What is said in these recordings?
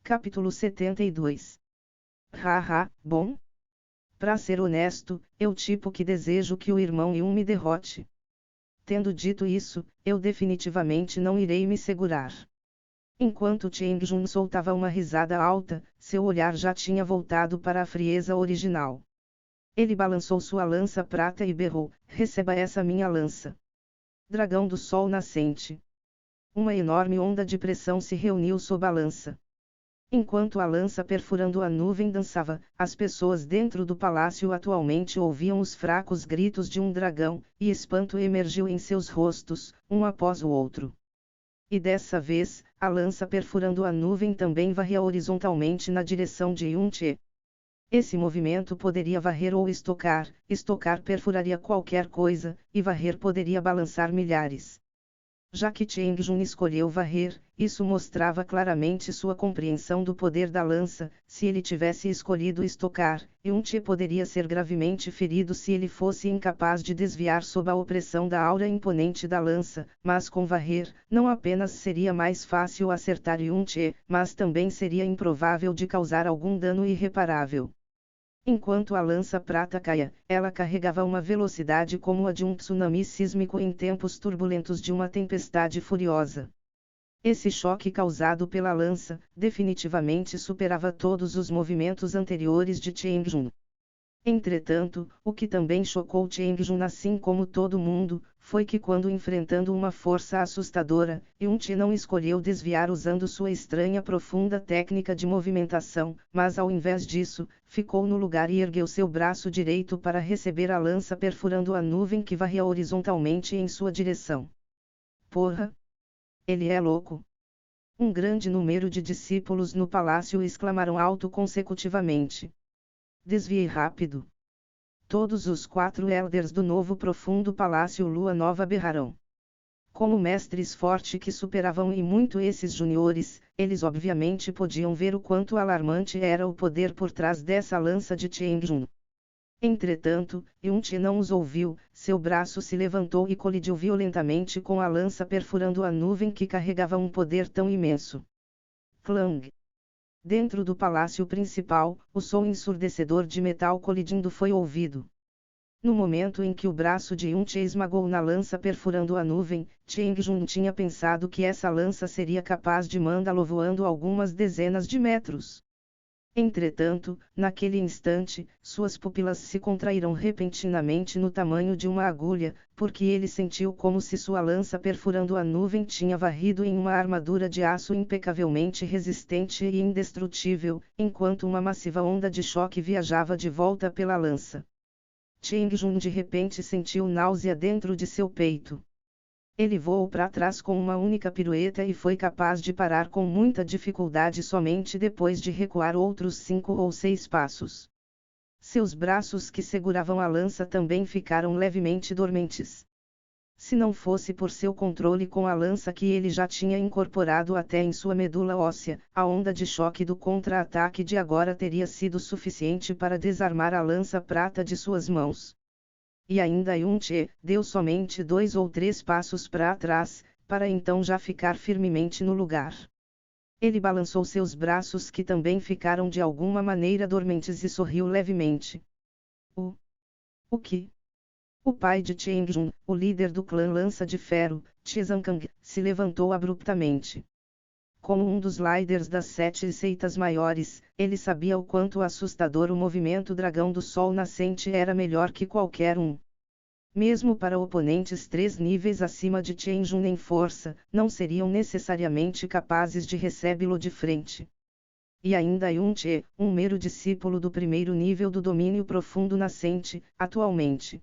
Capítulo 72. Haha, bom? Pra ser honesto, eu tipo que desejo que o irmão Yun me derrote. Tendo dito isso, eu definitivamente não irei me segurar. Enquanto Cheng Jun soltava uma risada alta, seu olhar já tinha voltado para a frieza original. Ele balançou sua lança prata e berrou: receba essa minha lança. Dragão do Sol Nascente. Uma enorme onda de pressão se reuniu sob a lança. Enquanto a lança perfurando a nuvem dançava, as pessoas dentro do palácio atualmente ouviam os fracos gritos de um dragão, e espanto emergiu em seus rostos, um após o outro. E dessa vez, a lança perfurando a nuvem também varria horizontalmente na direção de Yun-che. Esse movimento poderia varrer ou estocar perfuraria qualquer coisa, e varrer poderia balançar milhares. Já que Cheng Jun escolheu varrer, isso mostrava claramente sua compreensão do poder da lança. Se ele tivesse escolhido estocar, Yun-che poderia ser gravemente ferido se ele fosse incapaz de desviar sob a opressão da aura imponente da lança, mas com varrer, não apenas seria mais fácil acertar Yun-che, mas também seria improvável de causar algum dano irreparável. Enquanto a lança prata caía, ela carregava uma velocidade como a de um tsunami sísmico em tempos turbulentos de uma tempestade furiosa. Esse choque causado pela lança, definitivamente superava todos os movimentos anteriores de Cheng Jun. Entretanto, o que também chocou Cheng Jun assim como todo mundo, foi que quando enfrentando uma força assustadora, Yun-che não escolheu desviar usando sua estranha profunda técnica de movimentação, mas ao invés disso, ficou no lugar e ergueu seu braço direito para receber a lança perfurando a nuvem que varria horizontalmente em sua direção. Porra! Ele é louco! Um grande número de discípulos no palácio exclamaram alto consecutivamente. Desvie rápido. Todos os 4 elders do novo profundo palácio Lua Nova berraram. Como mestres fortes que superavam e muito esses juniores, eles obviamente podiam ver o quanto alarmante era o poder por trás dessa lança de Cheng Jun. Entretanto, Yun-che não os ouviu, seu braço se levantou e colidiu violentamente com a lança perfurando a nuvem que carregava um poder tão imenso. Clang! Dentro do palácio principal, o som ensurdecedor de metal colidindo foi ouvido. No momento em que o braço de Yun-che esmagou na lança perfurando a nuvem, Cheng Jun tinha pensado que essa lança seria capaz de mandá-lo voando algumas dezenas de metros. Entretanto, naquele instante, suas pupilas se contraíram repentinamente no tamanho de uma agulha, porque ele sentiu como se sua lança perfurando a nuvem tinha varrido em uma armadura de aço impecavelmente resistente e indestrutível, enquanto uma massiva onda de choque viajava de volta pela lança. Cheng Jun de repente sentiu náusea dentro de seu peito. Ele voou para trás com uma única pirueta e foi capaz de parar com muita dificuldade somente depois de recuar outros 5 ou 6 passos. Seus braços que seguravam a lança também ficaram levemente dormentes. Se não fosse por seu controle com a lança que ele já tinha incorporado até em sua medula óssea, a onda de choque do contra-ataque de agora teria sido suficiente para desarmar a lança prata de suas mãos. E ainda Yun-che deu somente 2 ou 3 passos para trás, para então já ficar firmemente no lugar. Ele balançou seus braços que também ficaram de alguma maneira dormentes e sorriu levemente. O que? O pai de Cheng Jun, o líder do clã Lança de Ferro, Chezankang, se levantou abruptamente. Como um dos líderes das 7 seitas maiores, ele sabia o quanto assustador o movimento Dragão do Sol Nascente era melhor que qualquer um. Mesmo para oponentes 3 níveis acima de Cheng Jun em força, não seriam necessariamente capazes de recebê-lo de frente. E ainda Yun-che, um mero discípulo do primeiro nível do domínio profundo nascente, atualmente.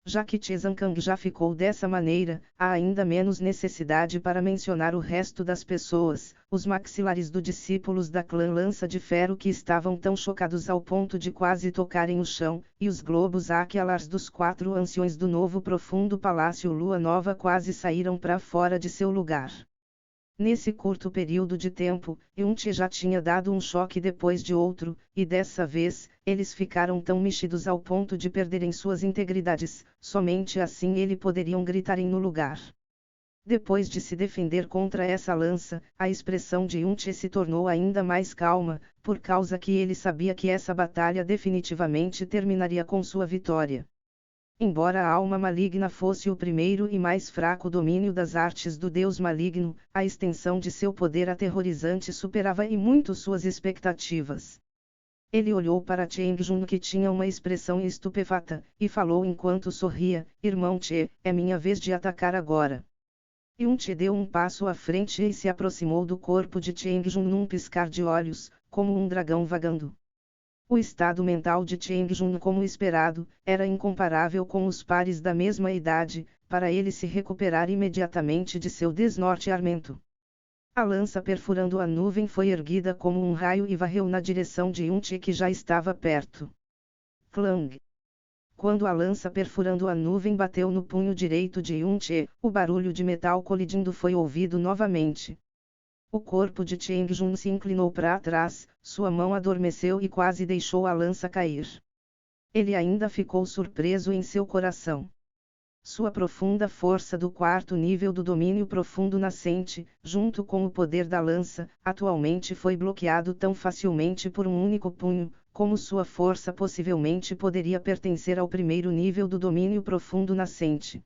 Já que Chezankang já ficou dessa maneira, há ainda menos necessidade para mencionar o resto das pessoas, os maxilares dos discípulos da clã Lança de Ferro que estavam tão chocados ao ponto de quase tocarem o chão, e os globos aquilars dos 4 anciões do novo profundo palácio Lua Nova quase saíram para fora de seu lugar. Nesse curto período de tempo, Yun-che já tinha dado um choque depois de outro, e dessa vez, eles ficaram tão mexidos ao ponto de perderem suas integridades, somente assim eles poderiam gritarem no lugar. Depois de se defender contra essa lança, a expressão de Yun-Che se tornou ainda mais calma, por causa que ele sabia que essa batalha definitivamente terminaria com sua vitória. Embora a alma maligna fosse o primeiro e mais fraco domínio das artes do deus maligno, a extensão de seu poder aterrorizante superava em muito suas expectativas. Ele olhou para Cheng Jun, que tinha uma expressão estupefata, e falou enquanto sorria: Irmão Che, é minha vez de atacar agora. Yun-Che deu um passo à frente e se aproximou do corpo de Cheng Jun num piscar de olhos, como um dragão vagando. O estado mental de Cheng Jun, como esperado, era incomparável com os pares da mesma idade, para ele se recuperar imediatamente de seu desnorteamento. A lança perfurando a nuvem foi erguida como um raio e varreu na direção de Yun-Che, que já estava perto. Clang! Quando a lança perfurando a nuvem bateu no punho direito de Yun-Che, o barulho de metal colidindo foi ouvido novamente. O corpo de Cheng Jun se inclinou para trás, sua mão adormeceu e quase deixou a lança cair. Ele ainda ficou surpreso em seu coração. Sua profunda força do quarto nível do domínio profundo nascente, junto com o poder da lança, atualmente foi bloqueado tão facilmente por um único punho, como sua força possivelmente poderia pertencer ao primeiro nível do domínio profundo nascente.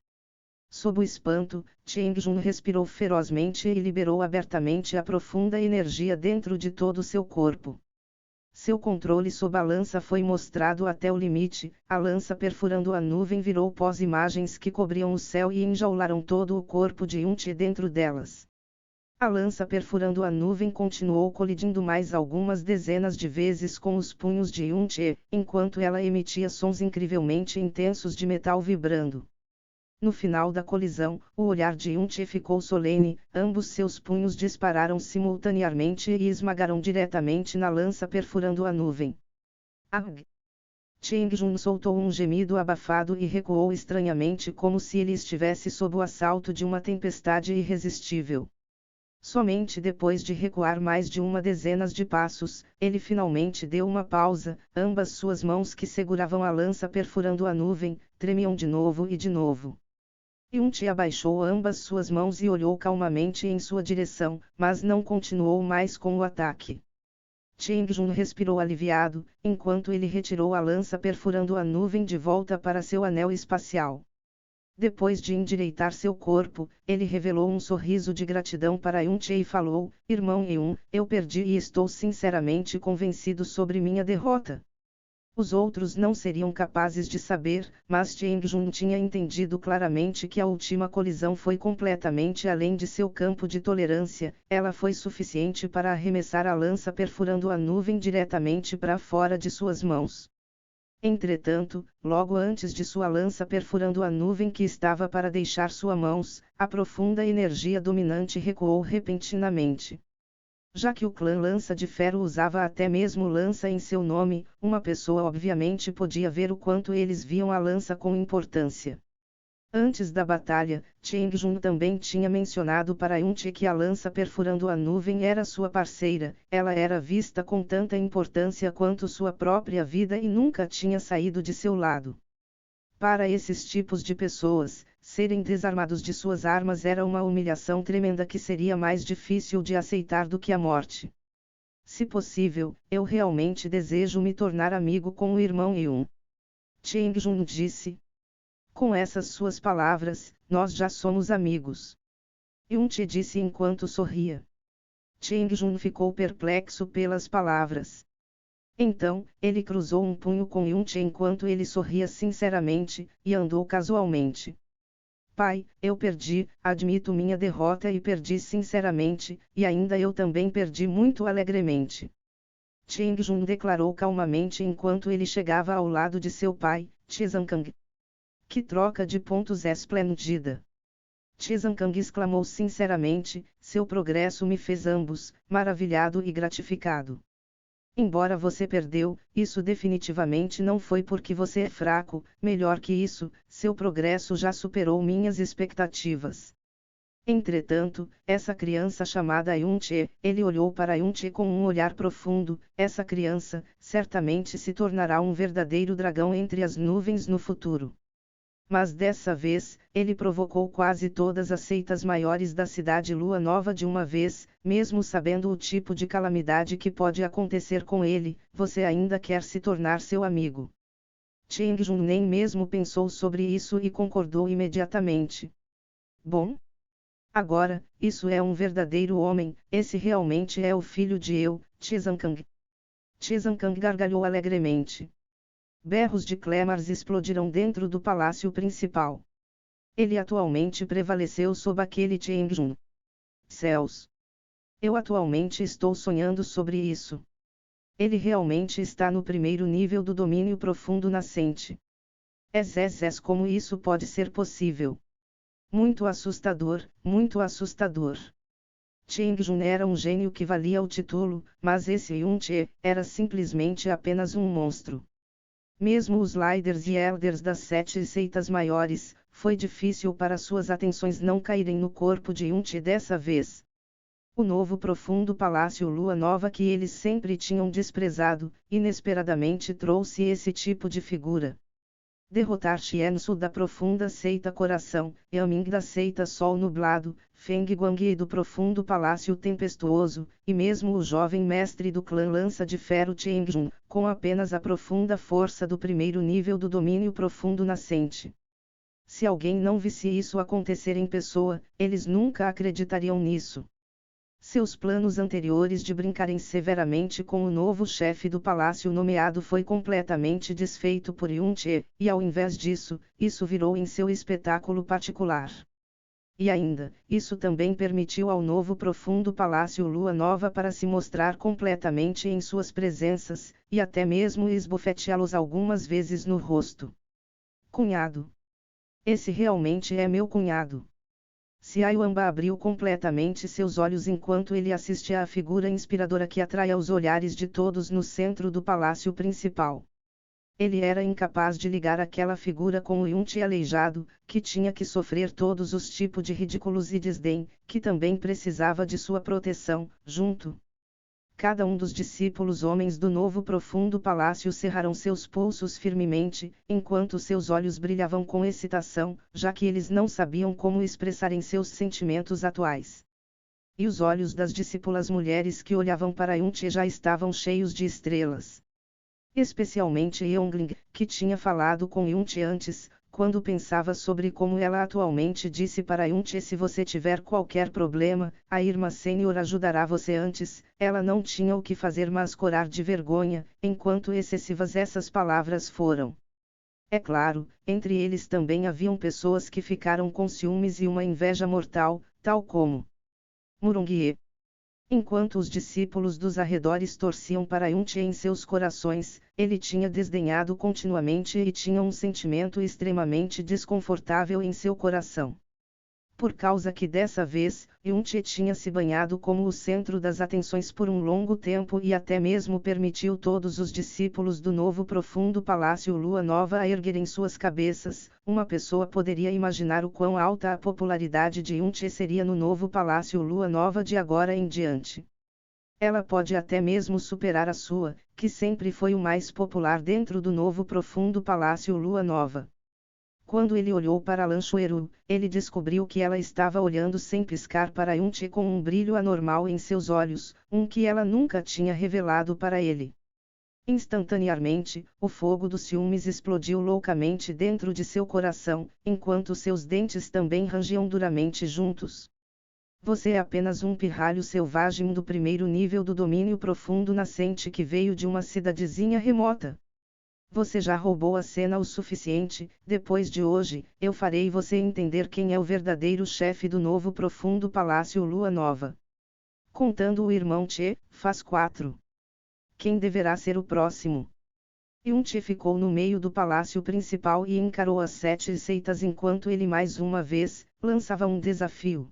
Sob o espanto, Cheng Jun respirou ferozmente e liberou abertamente a profunda energia dentro de todo seu corpo. Seu controle sob a lança foi mostrado até o limite, a lança perfurando a nuvem virou pós-imagens que cobriam o céu e enjaularam todo o corpo de Yun-Che dentro delas. A lança perfurando a nuvem continuou colidindo mais algumas dezenas de vezes com os punhos de Yun-Che, enquanto ela emitia sons incrivelmente intensos de metal vibrando. No final da colisão, o olhar de Yun-Che ficou solene, ambos seus punhos dispararam simultaneamente e esmagaram diretamente na lança perfurando a nuvem. Ag! Cheng Jun soltou um gemido abafado e recuou estranhamente, como se ele estivesse sob o assalto de uma tempestade irresistível. Somente depois de recuar mais de uma dezena de passos, ele finalmente deu uma pausa, ambas suas mãos que seguravam a lança perfurando a nuvem, tremiam de novo e de novo. Yun-Che abaixou ambas suas mãos e olhou calmamente em sua direção, mas não continuou mais com o ataque. Cheng Jun respirou aliviado, enquanto ele retirou a lança perfurando a nuvem de volta para seu anel espacial. Depois de endireitar seu corpo, ele revelou um sorriso de gratidão para Yun-Che e falou: Irmão Yun, eu perdi e estou sinceramente convencido sobre minha derrota. Os outros não seriam capazes de saber, mas Cheng Jun tinha entendido claramente que a última colisão foi completamente além de seu campo de tolerância, ela foi suficiente para arremessar a lança perfurando a nuvem diretamente para fora de suas mãos. Entretanto, logo antes de sua lança perfurando a nuvem que estava para deixar suas mãos, a profunda energia dominante recuou repentinamente. Já que o clã Lança de Ferro usava até mesmo lança em seu nome, uma pessoa obviamente podia ver o quanto eles viam a lança com importância. Antes da batalha, Cheng Jun também tinha mencionado para Yun-Che que a lança perfurando a nuvem era sua parceira, ela era vista com tanta importância quanto sua própria vida e nunca tinha saído de seu lado. Para esses tipos de pessoas, serem desarmados de suas armas era uma humilhação tremenda que seria mais difícil de aceitar do que a morte. Se possível, eu realmente desejo me tornar amigo com o irmão Yun. Cheng Jun disse. Com essas suas palavras, nós já somos amigos. Yun-Che disse enquanto sorria. Cheng Jun ficou perplexo pelas palavras. Então, ele cruzou um punho com Yun-Che enquanto ele sorria sinceramente, e andou casualmente. Pai, eu perdi, admito minha derrota e perdi sinceramente, e ainda eu também perdi muito alegremente. Cheng Jun declarou calmamente enquanto ele chegava ao lado de seu pai, Chezankang. Que troca de pontos esplêndida! Chezankang exclamou sinceramente, seu progresso me fez ambos, maravilhado e gratificado. Embora você perdeu, isso definitivamente não foi porque você é fraco, melhor que isso, seu progresso já superou minhas expectativas. Entretanto, essa criança chamada Yun-Che, ele olhou para Yun-Che com um olhar profundo, essa criança, certamente se tornará um verdadeiro dragão entre as nuvens no futuro. Mas dessa vez, ele provocou quase todas as seitas maiores da cidade Lua Nova de uma vez, mesmo sabendo o tipo de calamidade que pode acontecer com ele, você ainda quer se tornar seu amigo. Cheng Jun nem mesmo pensou sobre isso e concordou imediatamente. Bom? Agora, isso é um verdadeiro homem, esse realmente é o filho de Eu, Chizankang. Chizankang gargalhou alegremente. Berros de clêmares explodiram dentro do palácio principal. Ele atualmente prevaleceu sob aquele Cheng Jun. Céus! Eu atualmente estou sonhando sobre isso. Ele realmente está no primeiro nível do domínio profundo nascente. Como isso pode ser possível? Muito assustador, muito assustador. Cheng Jun era um gênio que valia o título, mas esse Yun-che era simplesmente apenas um monstro. Mesmo os líderes e elders das 7 seitas maiores, foi difícil para suas atenções não caírem no corpo de Yun-che dessa vez. O novo profundo palácio Lua Nova que eles sempre tinham desprezado, inesperadamente trouxe esse tipo de figura. Derrotar Xiansu da profunda seita Coração, Yaming da seita Sol Nublado, Feng Guangyi do profundo Palácio Tempestuoso, e mesmo o jovem mestre do clã Lança de Ferro Cheng Jun, com apenas a profunda força do primeiro nível do domínio profundo nascente. Se alguém não visse isso acontecer em pessoa, eles nunca acreditariam nisso. Seus planos anteriores de brincarem severamente com o novo chefe do palácio nomeado foi completamente desfeito por Yun-che, e ao invés disso, isso virou em seu espetáculo particular. E ainda, isso também permitiu ao novo profundo palácio Lua Nova para se mostrar completamente em suas presenças, e até mesmo esbofeteá-los algumas vezes no rosto. Cunhado. Esse realmente é meu cunhado. Xiaoyamba abriu completamente seus olhos enquanto ele assistia à figura inspiradora que atraía os olhares de todos no centro do palácio principal. Ele era incapaz de ligar aquela figura com o Yun-che aleijado, que tinha que sofrer todos os tipos de ridículos e desdém, que também precisava de sua proteção, junto. Cada um dos discípulos homens do novo profundo palácio cerraram seus pulsos firmemente, enquanto seus olhos brilhavam com excitação, já que eles não sabiam como expressarem seus sentimentos atuais. E os olhos das discípulas mulheres que olhavam para Yun-che já estavam cheios de estrelas. Especialmente Yongling, que tinha falado com Yun-che antes, quando pensava sobre como ela atualmente disse para Yun-che: se você tiver qualquer problema, a irmã sênior ajudará você antes. Ela não tinha o que fazer mas corar de vergonha, enquanto excessivas essas palavras foram. É claro, entre eles também haviam pessoas que ficaram com ciúmes e uma inveja mortal, tal como Murongye. Enquanto os discípulos dos arredores torciam para Yun-che em seus corações, ele tinha desdenhado continuamente e tinha um sentimento extremamente desconfortável em seu coração. Por causa que dessa vez, Yun-che tinha se banhado como o centro das atenções por um longo tempo e até mesmo permitiu todos os discípulos do novo profundo palácio Lua Nova a erguerem suas cabeças. Uma pessoa poderia imaginar o quão alta a popularidade de Yun-che seria no novo palácio Lua Nova de agora em diante. Ela pode até mesmo superar a sua, que sempre foi o mais popular dentro do novo profundo palácio Lua Nova. Quando ele olhou para Lan Xueru, ele descobriu que ela estava olhando sem piscar para Yun-che com um brilho anormal em seus olhos, que ela nunca tinha revelado para ele. Instantaneamente, o fogo dos ciúmes explodiu loucamente dentro de seu coração, enquanto seus dentes também rangiam duramente juntos. Você é apenas um pirralho selvagem do primeiro nível do domínio profundo nascente que veio de uma cidadezinha remota. Você já roubou a cena o suficiente. Depois de hoje, eu farei você entender quem é o verdadeiro chefe do novo profundo palácio Lua Nova. Contando o irmão Che, faz 4. Quem deverá ser o próximo? Yun-che ficou no meio do palácio principal e encarou as 7 seitas enquanto ele mais uma vez lançava um desafio.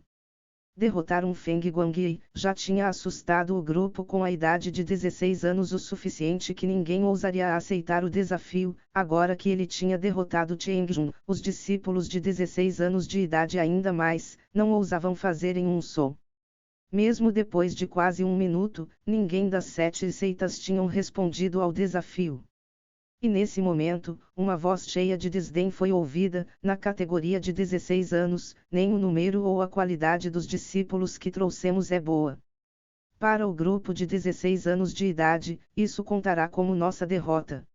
Derrotar um Feng Guangyi já tinha assustado o grupo com a idade de 16 anos o suficiente que ninguém ousaria aceitar o desafio. Agora que ele tinha derrotado Cheng Jun, os discípulos de 16 anos de idade ainda mais, não ousavam fazer em um só. Mesmo depois de quase um minuto, ninguém das 7 seitas tinham respondido ao desafio. E nesse momento, uma voz cheia de desdém foi ouvida, na categoria de 16 anos, nem o número ou a qualidade dos discípulos que trouxemos é boa. Para o grupo de 16 anos de idade, isso contará como nossa derrota.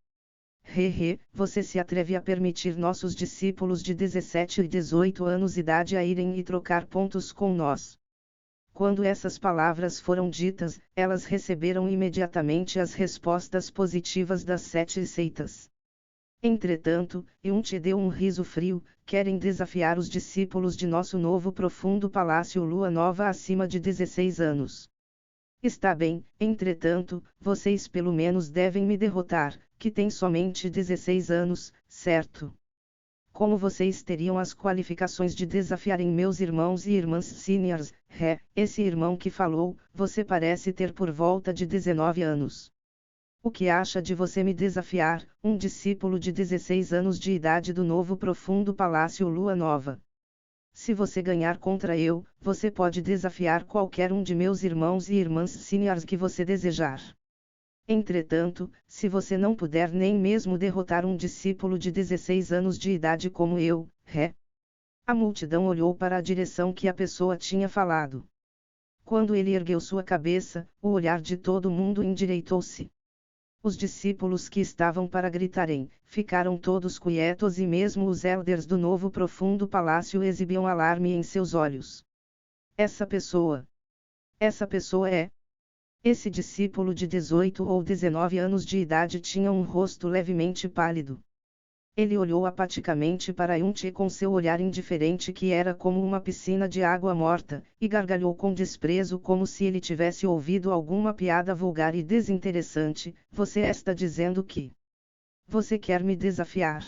Você se atreve a permitir nossos discípulos de 17 e 18 anos de idade a irem e trocar pontos com nós? Quando essas palavras foram ditas, elas receberam imediatamente as respostas positivas das 7 seitas. Entretanto, te deu um riso frio: querem desafiar os discípulos de nosso novo profundo palácio Lua Nova acima de 16 anos. Está bem, entretanto, vocês pelo menos devem me derrotar, que tem somente 16 anos, certo? Como vocês teriam as qualificações de desafiarem meus irmãos e irmãs seniors? Esse irmão que falou, você parece ter por volta de 19 anos. O que acha de você me desafiar, um discípulo de 16 anos de idade do novo profundo palácio Lua Nova? Se você ganhar contra eu, você pode desafiar qualquer um de meus irmãos e irmãs seniors que você desejar. Entretanto, se você não puder nem mesmo derrotar um discípulo de 16 anos de idade como eu, A multidão olhou para a direção que a pessoa tinha falado. Quando ele ergueu sua cabeça, o olhar de todo mundo endireitou-se. Os discípulos que estavam para gritarem, ficaram todos quietos e mesmo os elders do novo profundo palácio exibiam alarme em seus olhos. Essa pessoa é... Esse discípulo de 18 ou 19 anos de idade tinha um rosto levemente pálido. Ele olhou apaticamente para Yunti com seu olhar indiferente que era como uma piscina de água morta, e gargalhou com desprezo como se ele tivesse ouvido alguma piada vulgar e desinteressante. Você está dizendo que você quer me desafiar?